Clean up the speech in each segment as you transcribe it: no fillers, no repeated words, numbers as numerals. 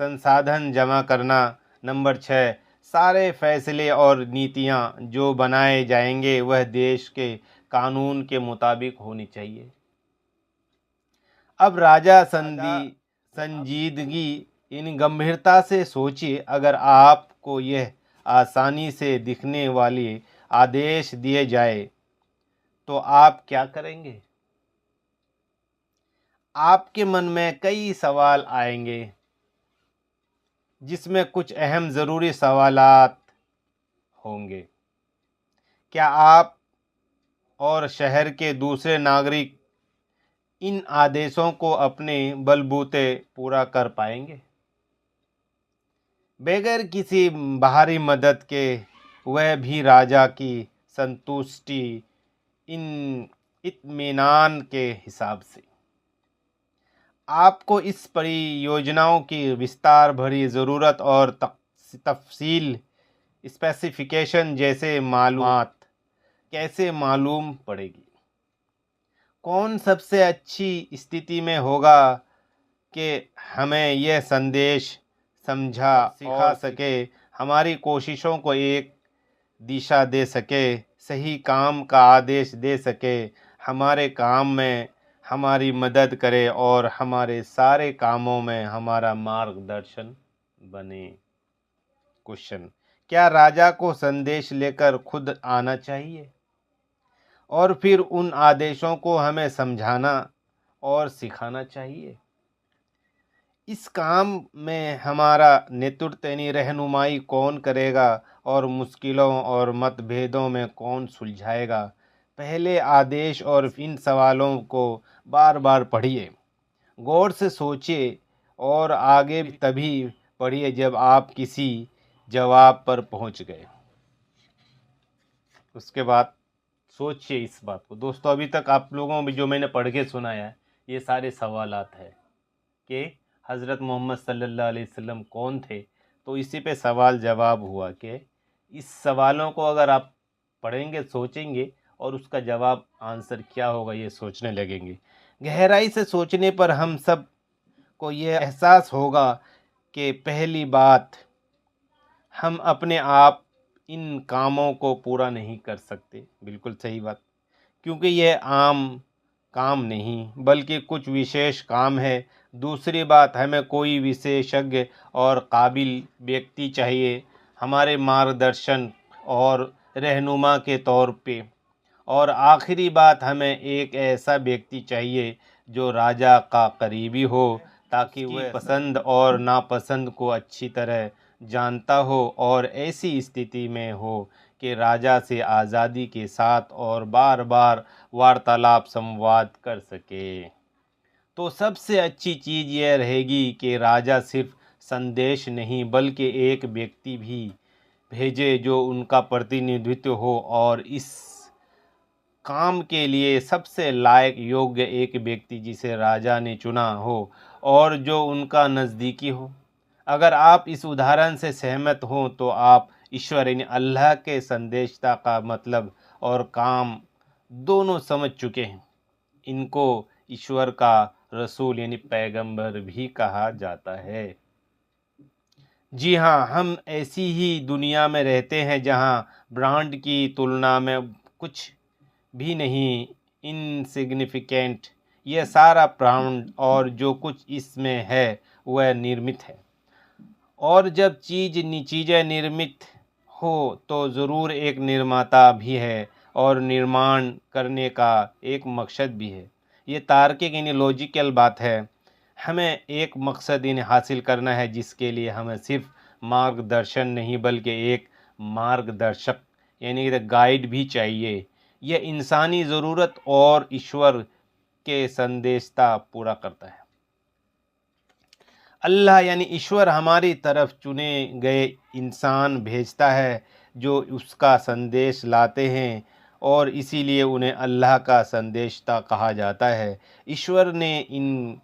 संसाधन जमा करना। नंबर 6, सारे फैसले और नीतियाँ जो बनाए जाएंगे वह देश के कानून के मुताबिक होनी चाहिए। अब राजा संजीदगी यानी गंभीरता से सोचिए, अगर आपको यह आसानी से दिखने वाले आदेश दिए जाए तो आप क्या करेंगे? आपके मन में कई सवाल आएंगे, जिसमें कुछ अहम ज़रूरी सवालात होंगे। क्या आप और शहर के दूसरे नागरिक इन आदेशों को अपने बलबूते पूरा कर पाएंगे? बगैर किसी बाहरी मदद के वह भी राजा की संतुष्टि इत्मीनान के हिसाब से। आपको इस परियोजनाओं की विस्तार भरी ज़रूरत और तफसील स्पेसिफिकेशन जैसे मालूमात कैसे मालूम पड़ेगी? कौन सबसे अच्छी स्थिति में होगा कि हमें यह संदेश सिखा सके, हमारी कोशिशों को एक दिशा दे सके, सही काम का आदेश दे सके, हमारे काम में हमारी मदद करे और हमारे सारे कामों में हमारा मार्गदर्शन बने। क्वेश्चन, क्या राजा को संदेश लेकर खुद आना चाहिए और फिर उन आदेशों को हमें समझाना और सिखाना चाहिए? इस काम में हमारा नेतृत्व यानी रहनुमाई कौन करेगा और मुश्किलों और मतभेदों में कौन सुलझाएगा? पहले आदेश और इन सवालों को बार बार पढ़िए, गौर से सोचिए और आगे तभी पढ़िए जब आप किसी जवाब पर पहुंच गए। उसके बाद सोचिए इस बात को। दोस्तों, अभी तक आप लोगों में जो मैंने पढ़ के सुनाया है ये सारे सवालात हैं कि हज़रत मोहम्मद सल्लल्लाहु अलैहि वसल्लम कौन थे। तो इसी पे सवाल जवाब हुआ कि इस सवालों को अगर आप पढ़ेंगे, सोचेंगे और उसका जवाब आंसर क्या होगा ये सोचने लगेंगे। गहराई से सोचने पर हम सब को यह एहसास होगा कि पहली बात, हम अपने आप इन कामों को पूरा नहीं कर सकते। बिल्कुल सही बात, क्योंकि यह आम काम नहीं बल्कि कुछ विशेष काम है। दूसरी बात, हमें कोई विशेषज्ञ और काबिल व्यक्ति चाहिए हमारे मार्गदर्शन और रहनुमा के तौर पे। और आखिरी बात, हमें एक ऐसा व्यक्ति चाहिए जो राजा का करीबी हो, ताकि वह पसंद और नापसंद को अच्छी तरह जानता हो और ऐसी स्थिति में हो कि राजा से आज़ादी के साथ और बार बार वार्तालाप संवाद कर सके। तो सबसे अच्छी चीज़ यह रहेगी कि राजा सिर्फ संदेश नहीं बल्कि एक व्यक्ति भी भेजे जो उनका प्रतिनिधित्व हो और इस काम के लिए सबसे लायक योग्य एक व्यक्ति जिसे राजा ने चुना हो और जो उनका नज़दीकी हो। अगर आप इस उदाहरण से सहमत हों तो आप ईश्वर यानी अल्लाह के संदेशता का मतलब और काम दोनों समझ चुके हैं। इनको ईश्वर का रसूल यानी पैगंबर भी कहा जाता है। जी हाँ, हम ऐसी ही दुनिया में रहते हैं जहाँ ब्रांड की तुलना में कुछ भी नहीं इनसिग्निफिकेंट। यह सारा ब्रांड और जो कुछ इसमें है वह निर्मित है, और जब चीज़ें निर्मित हो तो ज़रूर एक निर्माता भी है और निर्माण करने का एक मकसद भी है। ये तार्किक यानी लॉजिकल बात है। हमें एक मकसद इन्हें हासिल करना है जिसके लिए हमें सिर्फ मार्गदर्शन नहीं बल्कि एक मार्गदर्शक यानी गाइड भी चाहिए। यह इंसानी ज़रूरत और ईश्वर के संदेशता पूरा करता है। अल्लाह यानी ईश्वर हमारी तरफ चुने गए इंसान भेजता है जो उसका संदेश लाते हैं और इसीलिए उन्हें अल्लाह का संदेशता कहा जाता है। ईश्वर ने इन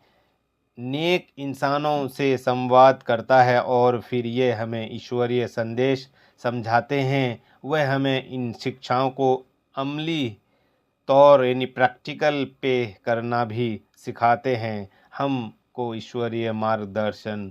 नेक इंसानों से संवाद करता है और फिर ये हमें ईश्वरीय संदेश समझाते हैं। वह हमें इन शिक्षाओं को अमली तौर यानी प्रैक्टिकल पे करना भी सिखाते हैं। हमको ईश्वरीय मार्गदर्शन